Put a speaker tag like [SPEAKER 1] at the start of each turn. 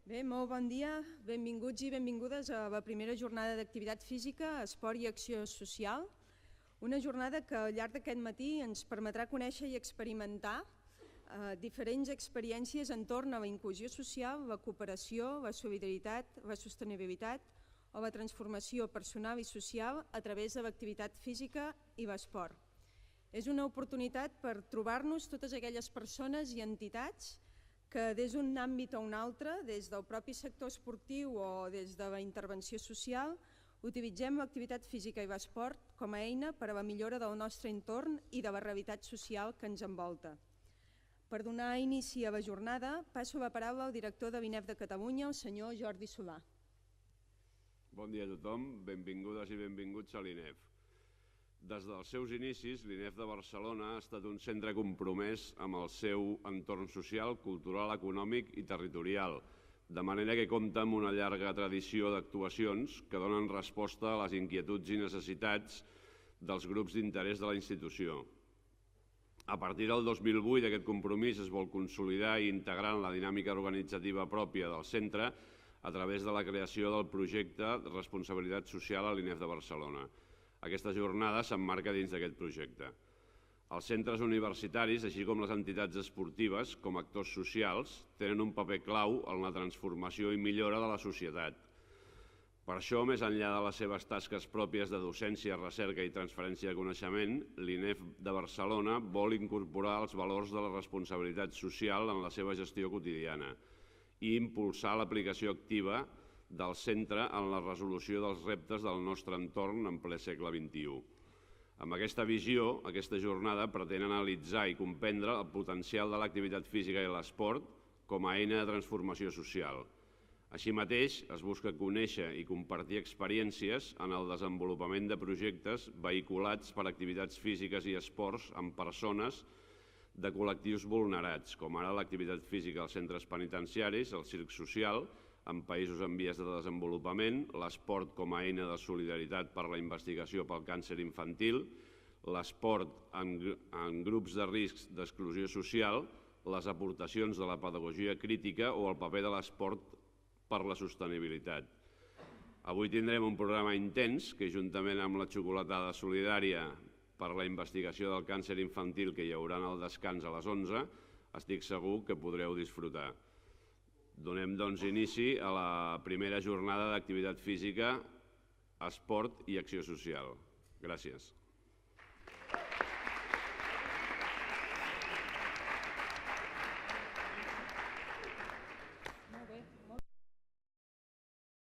[SPEAKER 1] Bé, molt bon dia, benvinguts i benvingudes a la primera jornada d'activitat física, esport i acció social. Una jornada que al llarg d'aquest matí ens permetrà conèixer i experimentar diferents experiències entorn a la inclusió social, la cooperació, la solidaritat, la sostenibilitat o la transformació personal i social a través de l'activitat física i l'esport. És una oportunitat per trobar-nos totes aquelles persones i entitats que des d'un àmbit o un altre, des del propi sector esportiu o des de la intervenció social, utilitzem l'activitat física i l'esport com a eina per a la millora del nostre entorn i de la realitat social que ens envolta. Per donar inici a la jornada, passo la paraula al director de l'INEF de Catalunya, el senyor Jordi Solà.
[SPEAKER 2] Bon dia a tothom, benvingudes i benvinguts a l'INEF. Des dels seus inicis, l'INEF de Barcelona ha estat un centre compromès amb el seu entorn social, cultural, econòmic i territorial, de manera que compta amb una llarga tradició d'actuacions que donen resposta a les inquietuds i necessitats dels grups d'interès de la institució. A partir del 2008, aquest compromís es vol consolidar i integrar en la dinàmica organitzativa pròpia del centre a través de la creació del projecte de responsabilitat social a l'INEF de Barcelona. Aquesta jornada s'emmarca dins d'aquest projecte. Els centres universitaris, així com les entitats esportives, com a actors socials, tenen un paper clau en la transformació i millora de la societat. Per això, més enllà de les seves tasques pròpies de docència, recerca i transferència de coneixement, l'INEF de Barcelona vol incorporar els valors de la responsabilitat social en la seva gestió quotidiana i impulsar l'aplicació activa del centre en la resolució dels reptes del nostre entorn en ple segle XXI. Amb aquesta visió, aquesta jornada pretén analitzar i comprendre el potencial de l'activitat física i l'esport com a eina de transformació social. Així mateix, es busca conèixer i compartir experiències en el desenvolupament de projectes vehiculats per activitats físiques i esports amb persones de col·lectius vulnerats, com ara l'activitat física als centres penitenciaris, el circ social, en països en vies de desenvolupament, l'esport com a eina de solidaritat per la investigació pel càncer infantil, l'esport en grups de risc d'exclusió social, les aportacions de la pedagogia crítica o el paper de l'esport per la sostenibilitat. Avui tindrem un programa intens que, juntament amb la xocolatada solidària per la investigació del càncer infantil que hi haurà en el descans a les 11, estic segur que podreu disfrutar. Donem, doncs, inici a la primera jornada d'activitat física, esport i acció social. Gràcies.